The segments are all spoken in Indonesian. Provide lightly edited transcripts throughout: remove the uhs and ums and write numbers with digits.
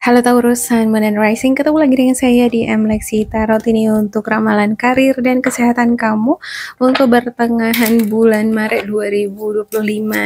Halo Taurus, Sun, Moon, and Rising. Ketemu lagi dengan saya di Leksi Tarot ini untuk ramalan karir dan kesehatan kamu untuk pertengahan bulan Maret 2025.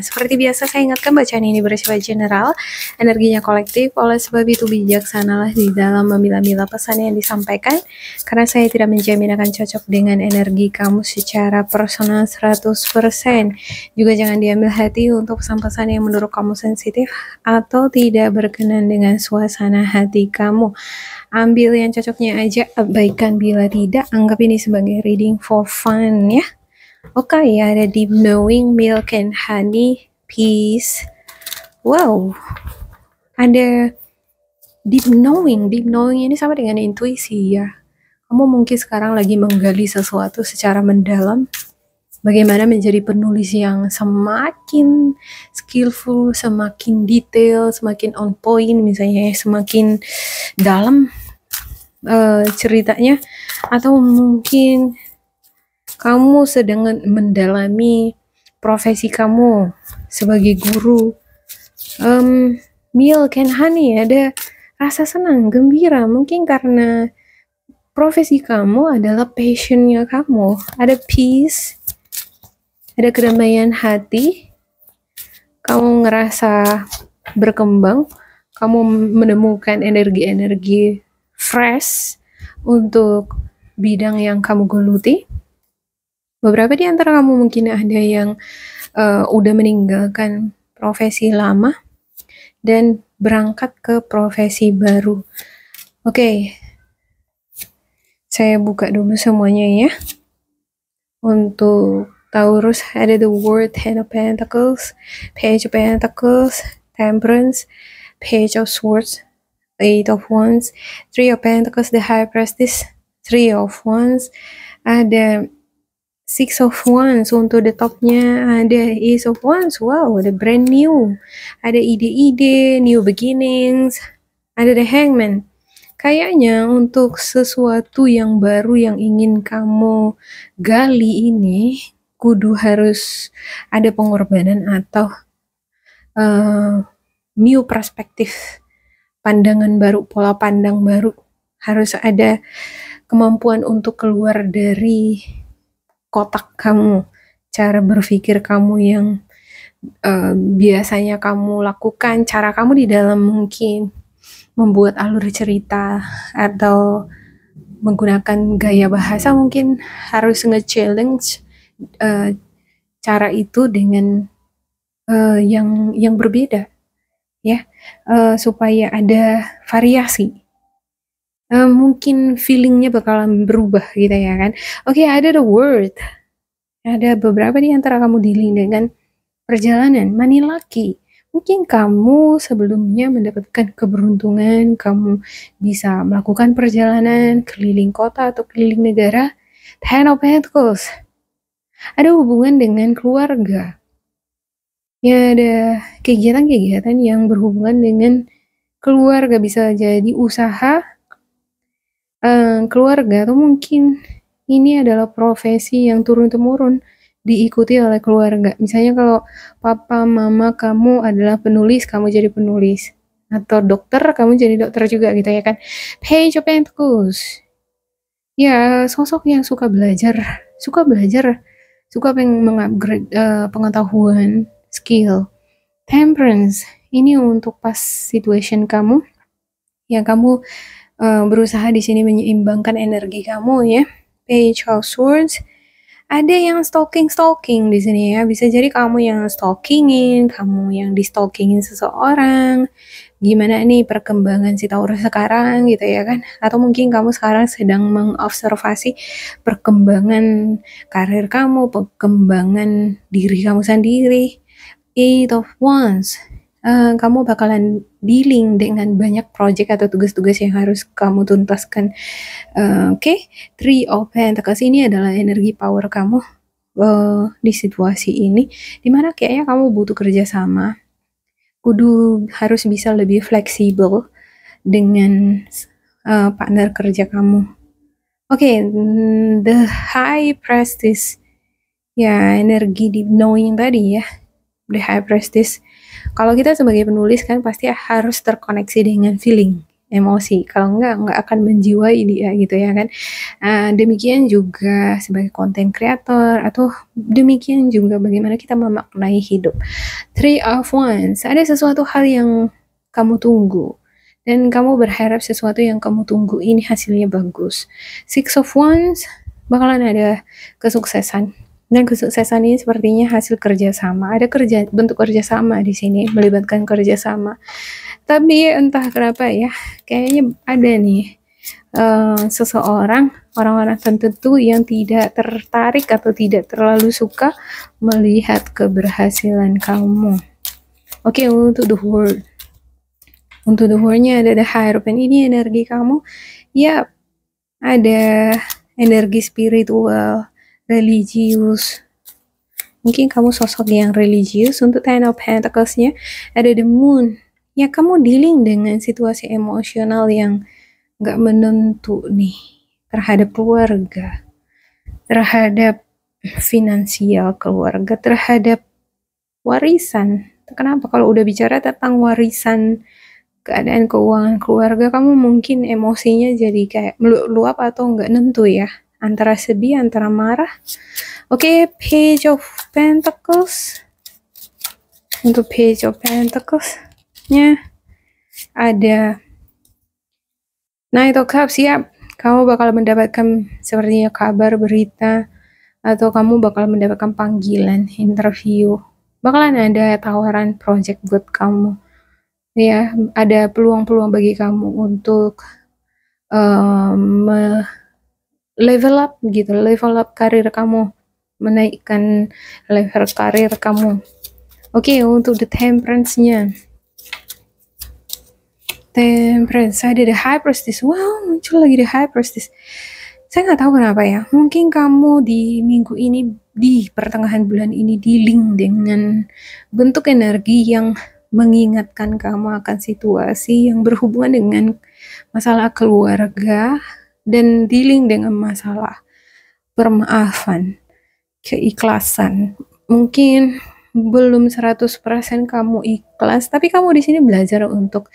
Seperti biasa saya ingatkan bacaan ini bersifat general, energinya kolektif, oleh sebab itu bijaksanalah di dalam memilah-milah pesan yang disampaikan karena saya tidak menjamin akan cocok dengan energi kamu secara personal 100%. Juga jangan diambil hati untuk pesan-pesan yang menurut kamu sensitif atau tidak berkenan dengan suasana hati kamu. Ambil yang cocoknya aja, abaikan bila tidak. Anggap ini sebagai reading for fun ya. Oke, ya ada Deep Knowing, Milk and Honey, Peace. Wow, ada Deep Knowing. Deep Knowing ini sama dengan intuisi ya. Kamu mungkin sekarang lagi menggali sesuatu secara mendalam. Bagaimana menjadi penulis yang semakin skillful, semakin detail, semakin on point, misalnya semakin dalam ceritanya, atau mungkin kamu sedang mendalami profesi kamu sebagai guru. Milk and honey, ada rasa senang, gembira, mungkin karena profesi kamu adalah passionnya kamu. Ada peace, ada kedamaian hati, kamu ngerasa berkembang, kamu menemukan energi-energi fresh untuk bidang yang kamu geluti. Beberapa di antara kamu mungkin ada yang udah meninggalkan profesi lama dan berangkat ke profesi baru. Oke, saya buka dulu semuanya ya. Untuk Taurus ada the World, Ten of Pentacles, Page of Pentacles, Temperance, Page of Swords, Eight of Wands, Three of Pentacles, the High Priestess, Three of Wands, ada Six of Wands, untuk the topnya ada Ace of Wands. Wow, ada brand new, ada ide-ide, new beginnings, ada the Hangman. Kayaknya untuk sesuatu yang baru yang ingin kamu gali ini kudu harus ada pengorbanan atau new perspektif, pandangan baru, pola pandang baru. Harus ada kemampuan untuk keluar dari kotak kamu, cara berpikir kamu yang biasanya kamu lakukan, cara kamu di dalam mungkin membuat alur cerita atau menggunakan gaya bahasa mungkin harus nge-challenge cara itu dengan yang berbeda ya, supaya ada variasi. Mungkin feelingnya bakalan berubah gitu ya kan. Oke, ada the World. Ada beberapa di antara kamu dealing dengan perjalanan, money lucky. Mungkin kamu sebelumnya mendapatkan keberuntungan, kamu bisa melakukan perjalanan keliling kota atau keliling negara. Ten of Pentacles, ada hubungan dengan keluarga. Ya, ada kegiatan-kegiatan yang berhubungan dengan keluarga, bisa jadi usaha keluarga, atau mungkin ini adalah profesi yang turun-temurun diikuti oleh keluarga. Misalnya kalau papa mama kamu adalah penulis, kamu jadi penulis, atau dokter, kamu jadi dokter juga gitu ya kan. Page of Pentacles, ya sosok yang suka belajar, suka pengen mengupgrade pengetahuan, skill. Temperance, ini untuk pas situation kamu yang kamu berusaha di sini menyeimbangkan energi kamu ya. Page of Swords, ada yang stalking di sini ya. Bisa jadi kamu yang stalkingin, kamu yang di stalkingin seseorang. Gimana nih perkembangan si Taurus sekarang gitu ya kan? Atau mungkin kamu sekarang sedang mengobservasi perkembangan karir kamu, perkembangan diri kamu sendiri. Eight of Wands, kamu bakalan dealing dengan banyak project atau tugas-tugas yang harus kamu tuntaskan. Oke. Three of Pentacles, ini adalah energi power kamu di situasi ini, dimana kayaknya kamu butuh kerjasama, kudu harus bisa lebih fleksibel dengan partner kerja kamu. Oke, the High Priestess, ya energi Deep Knowing tadi ya. The High Priestess, kalau kita sebagai penulis kan pasti harus terkoneksi dengan feeling emosi, kalau nggak akan menjiwai dia gitu ya kan. Demikian juga sebagai content creator atau demikian juga bagaimana kita memaknai hidup. Three of Wands, ada sesuatu hal yang kamu tunggu dan kamu berharap sesuatu yang kamu tunggu ini hasilnya bagus. Six of Wands, bakalan ada kesuksesan. Dan kesuksesan ini sepertinya hasil kerjasama. Ada bentuk kerjasama di sini, melibatkan kerjasama. Tapi entah kenapa ya, kayaknya ada nih seseorang, orang-orang tertentu yang tidak tertarik atau tidak terlalu suka melihat keberhasilan kamu. Oke, untuk the world. Untuk the world-nya ada the Hierophant. Ini energi kamu. Ya, ada energi spiritual, religius. Mungkin kamu sosok yang religius. Untuk Ten of Pentacles-nya ada the Moon. Ya, kamu dealing dengan situasi emosional yang gak menentu nih. Terhadap keluarga. Terhadap finansial keluarga. Terhadap warisan. Kenapa? Kalau udah bicara tentang warisan, keadaan keuangan keluarga, kamu mungkin emosinya jadi kayak meluap atau nggak nentu ya, antara sedih, antara marah. Oke, Page of Pentacles. Untuk Page of Pentacles nya ada Knight of Cups. Siap, kamu bakal mendapatkan sepertinya kabar, berita, atau kamu bakal mendapatkan panggilan interview, bakalan ada tawaran project buat kamu ya, ada peluang-peluang bagi kamu untuk level up gitu, level up karir kamu, menaikkan level karir kamu. Oke, untuk the Temperance-nya. Temperance, ada the High Priestess. Wow, muncul lagi the High Priestess. Saya nggak tahu kenapa ya, mungkin kamu di minggu ini, di pertengahan bulan ini, dealing dengan bentuk energi yang mengingatkan kamu akan situasi yang berhubungan dengan masalah keluarga dan dealing dengan masalah permaafan, keikhlasan. Mungkin belum 100% kamu ikhlas, tapi kamu di sini belajar untuk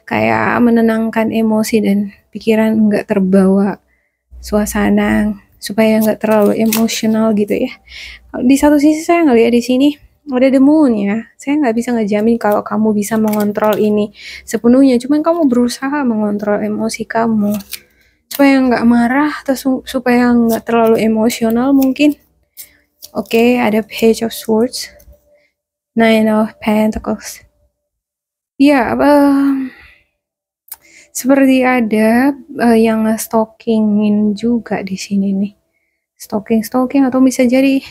kayak menenangkan emosi dan pikiran, nggak terbawa suasana, supaya nggak terlalu emosional gitu ya. Di satu sisi saya ngeliat di sini ada the Moon ya. Saya nggak bisa ngejamin kalau kamu bisa mengontrol ini sepenuhnya. Cuman kamu berusaha mengontrol emosi kamu supaya nggak marah atau supaya nggak terlalu emosional mungkin. Oke, ada Page of Swords, Nine of Pentacles. Ya, seperti ada yang stalkingin juga di sini nih. Stalking atau bisa jadi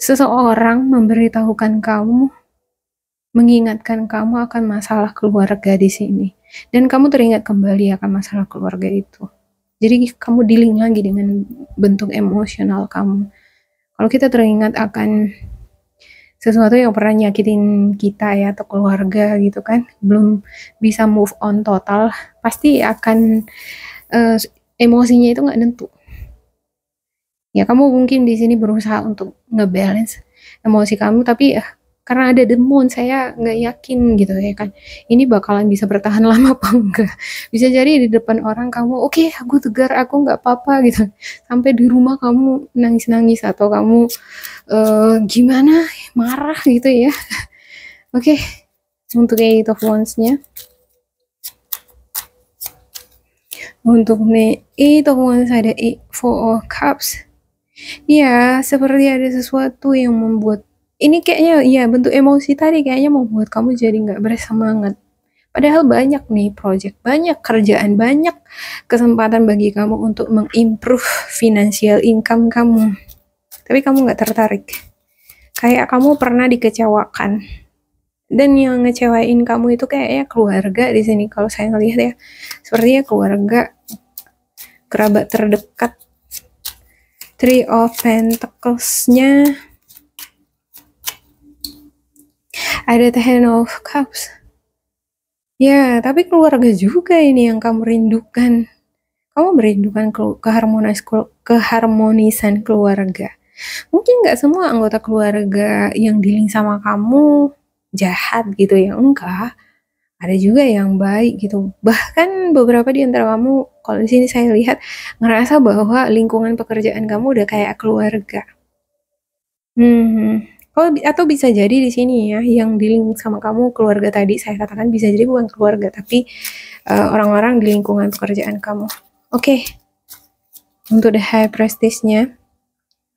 seseorang memberitahukan kamu, mengingatkan kamu akan masalah keluarga di sini, dan kamu teringat kembali akan masalah keluarga itu. Jadi kamu dealing lagi dengan bentuk emosional kamu. Kalau kita teringat akan sesuatu yang pernah nyakitin kita ya, atau keluarga gitu kan, belum bisa move on total, pasti akan emosinya itu nggak nentu. Ya, kamu mungkin di sini berusaha untuk ngebalance emosi kamu, tapi karena ada the Moon, saya nggak yakin gitu ya kan, ini bakalan bisa bertahan lama apa enggak. Bisa jadi di depan orang kamu, oke, aku tegar, aku nggak apa-apa gitu, sampai di rumah kamu nangis-nangis atau kamu gimana, marah gitu ya. Oke, untuk Eight of Wands-nya. Untuk Eight of Wands ada Four of Cups. Ya, seperti ada sesuatu yang membuat ini kayaknya ya, bentuk emosi tadi kayaknya membuat kamu jadi nggak bersemangat. Padahal banyak nih project, banyak kerjaan, banyak kesempatan bagi kamu untuk mengimprove financial income kamu. Tapi kamu nggak tertarik. Kayak kamu pernah dikecewakan. Dan yang ngecewain kamu itu kayaknya keluarga di sini, kalau saya ngelihat ya. Sepertinya keluarga, kerabat terdekat. Three of Pentacles-nya ada Ten of Cups. Ya, tapi keluarga juga ini yang kamu rindukan. Kamu merindukan keharmonisan keluarga. Mungkin nggak semua anggota keluarga yang dealing sama kamu jahat gitu ya, enggak. ada juga yang baik gitu. Bahkan beberapa di antara kamu, kalau di sini saya lihat ngerasa bahwa lingkungan pekerjaan kamu udah kayak keluarga. Oh, atau bisa jadi di sini ya, yang di-link sama kamu keluarga tadi saya katakan bisa jadi bukan keluarga, tapi orang-orang di lingkungan pekerjaan kamu. Oke, untuk the high prestige-nya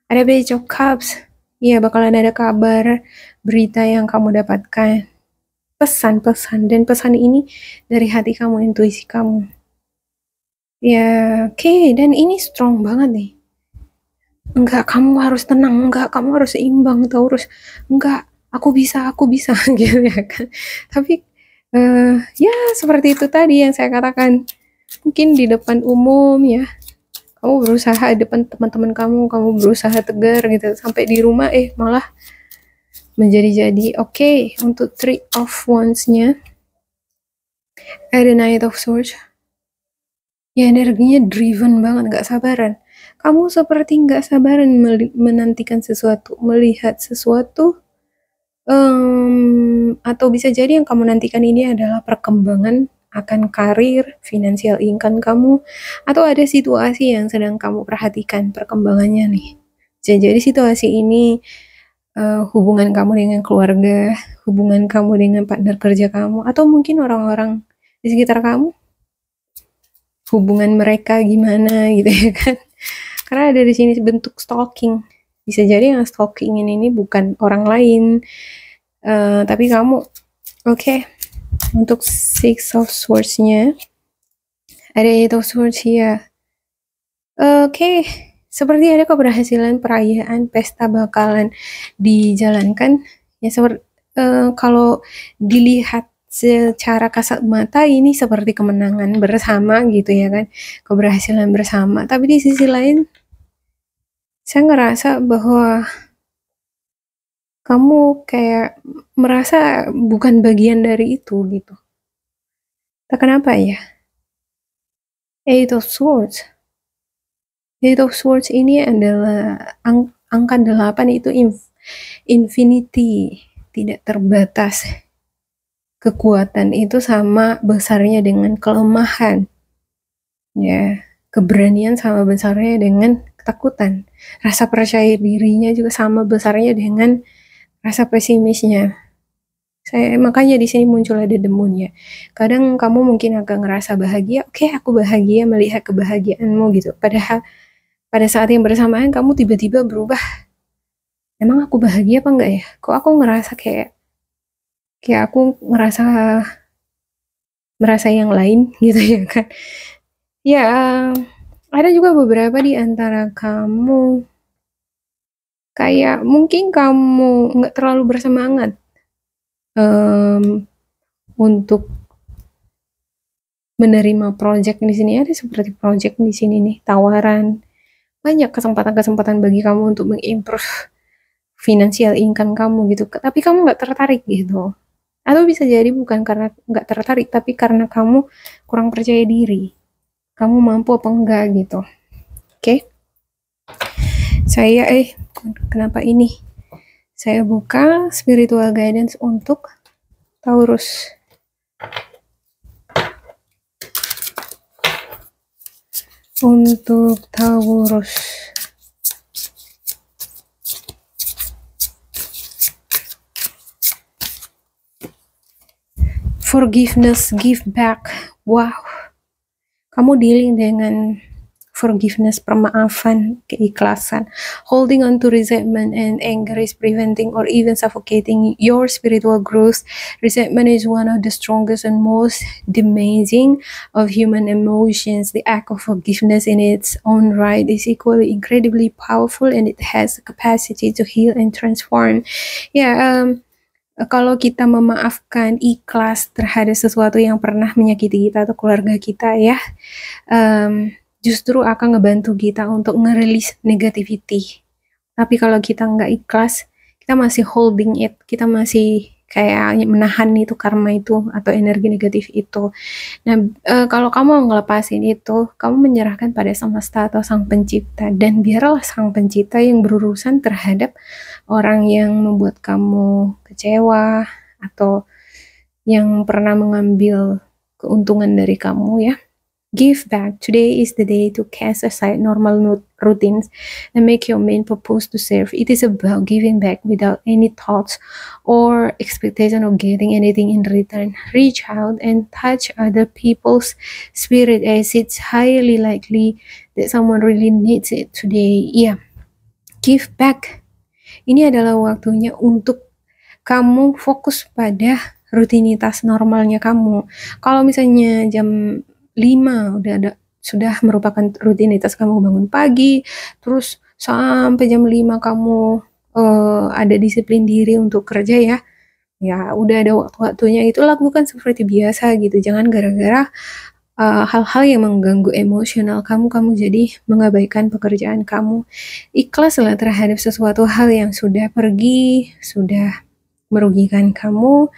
ada Page of Cups. Iya, bakalan ada kabar, berita yang kamu dapatkan, pesan-pesan, dan pesan ini dari hati kamu, intuisi kamu. Ya, oke, dan ini strong banget nih. Enggak, kamu harus tenang, enggak, kamu harus seimbang, Taurus. Enggak, aku bisa, gitu ya kan. Tapi, ya seperti itu tadi yang saya katakan. Mungkin di depan umum ya, kamu berusaha di depan teman-teman kamu berusaha tegar gitu. Sampai di rumah, malah menjadi-jadi. Oke, untuk Three of Wands-nya, ada Knight of Swords. Ya, energinya driven banget, gak sabaran. Kamu seperti gak sabaran menantikan sesuatu, melihat sesuatu, atau bisa jadi yang kamu nantikan ini adalah perkembangan akan karir, financial income kamu, atau ada situasi yang sedang kamu perhatikan perkembangannya nih. Bisa jadi situasi ini hubungan kamu dengan keluarga, hubungan kamu dengan partner kerja kamu, atau mungkin orang-orang di sekitar kamu, hubungan mereka gimana gitu ya kan. Karena ada di sini bentuk stalking. Bisa jadi yang stalking ini bukan orang lain, tapi kamu. Oke. Untuk Six of Swords-nya ada Eight of Swords ya. Oke. Seperti ada keberhasilan, perayaan, pesta bakalan dijalankan. Ya seperti kalau dilihat secara kasat mata ini seperti kemenangan bersama gitu ya kan, keberhasilan bersama. Tapi di sisi lain saya ngerasa bahwa kamu kayak merasa bukan bagian dari itu gitu. Tak kenapa ya? Eight of Swords. Eight of Swords ini adalah angka 8 itu infinity, tidak terbatas. Kekuatan itu sama besarnya dengan kelemahan. Ya, keberanian sama besarnya dengan ketakutan. Rasa percaya dirinya juga sama besarnya dengan rasa pesimisnya. Makanya di sini muncul ada demunnya. Kadang kamu mungkin agak ngerasa bahagia, oke, aku bahagia melihat kebahagiaanmu gitu. Padahal pada saat yang bersamaan kamu tiba-tiba berubah. Emang aku bahagia apa enggak ya? Kok aku ngerasa kayak aku merasa yang lain gitu ya kan. Ya, ada juga beberapa di antara kamu kayak mungkin kamu nggak terlalu bersemangat untuk menerima project di sini. Ada seperti project di sini nih, tawaran, banyak kesempatan-kesempatan bagi kamu untuk mengimprove financial income kamu gitu, tapi kamu nggak tertarik gitu. Atau bisa jadi bukan karena nggak tertarik, tapi karena kamu kurang percaya diri. Kamu mampu apa enggak gitu. Oke. Saya kenapa ini? Saya buka spiritual guidance untuk Taurus. Untuk Taurus. Forgiveness, give back. Wow. Kamu dealing dengan forgiveness, permaafan, keikhlasan. Holding on to resentment and anger is preventing or even suffocating your spiritual growth. Resentment is one of the strongest and most damaging of human emotions. The act of forgiveness in its own right is equally incredibly powerful, and it has the capacity to heal and transform. Kalau kita memaafkan, ikhlas terhadap sesuatu yang pernah menyakiti kita atau keluarga kita ya, justru akan ngebantu kita untuk ngerilis negativity. Tapi kalau kita nggak ikhlas, kita masih holding it, kita masih kayak menahan itu karma itu atau energi negatif itu. Nah, kalau kamu ngelepasin itu, kamu menyerahkan pada semesta atau sang pencipta, dan biarlah sang pencipta yang berurusan terhadap orang yang membuat kamu kecewa atau yang pernah mengambil keuntungan dari kamu ya. Give back. Today is the day to cast aside normal routines and make your main purpose to serve. It is about giving back without any thoughts or expectation of getting anything in return. Reach out and touch other people's spirit, as it's highly likely that someone really needs it today. Yeah, give back. Ini adalah waktunya untuk kamu fokus pada rutinitas normalnya kamu. Kalau misalnya jam 5 sudah merupakan rutinitas kamu bangun pagi, terus sampai jam 5 kamu ada disiplin diri untuk kerja ya udah ada waktu-waktunya, itu lakukan seperti biasa gitu. Jangan gara-gara hal-hal yang mengganggu emosional kamu jadi mengabaikan pekerjaan kamu. Ikhlaslah terhadap sesuatu hal yang sudah pergi, sudah merugikan kamu.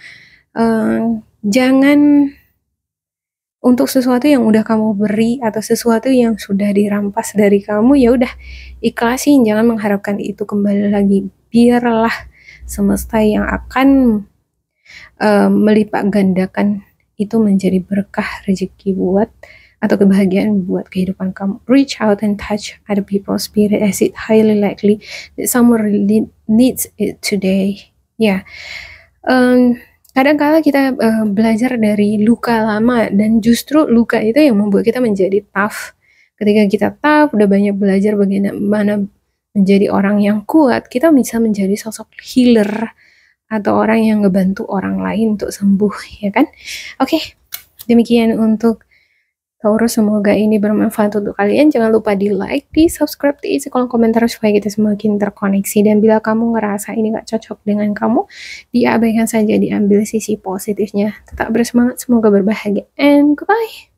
Jangan untuk sesuatu yang udah kamu beri atau sesuatu yang sudah dirampas dari kamu, ya udah ikhlasin, jangan mengharapkan itu kembali lagi. Biarlah semesta yang akan melipat gandakan itu menjadi berkah rezeki buat atau kebahagiaan buat kehidupan kamu. Reach out and touch other people's spirit, as it highly likely that someone really needs it today. Ya, kadang-kala kita belajar dari luka lama, dan justru luka itu yang membuat kita menjadi tough. Ketika kita tough, udah banyak belajar bagaimana menjadi orang yang kuat, kita bisa menjadi sosok healer atau orang yang ngebantu orang lain untuk sembuh, ya kan? Oke, demikian untuk Taurus, semoga ini bermanfaat untuk kalian. Jangan lupa di like, di subscribe, di isi kolom komentar supaya kita semakin terkoneksi. Dan bila kamu ngerasa ini gak cocok dengan kamu, diabaikan saja, diambil sisi positifnya. Tetap bersemangat, semoga berbahagia, and goodbye.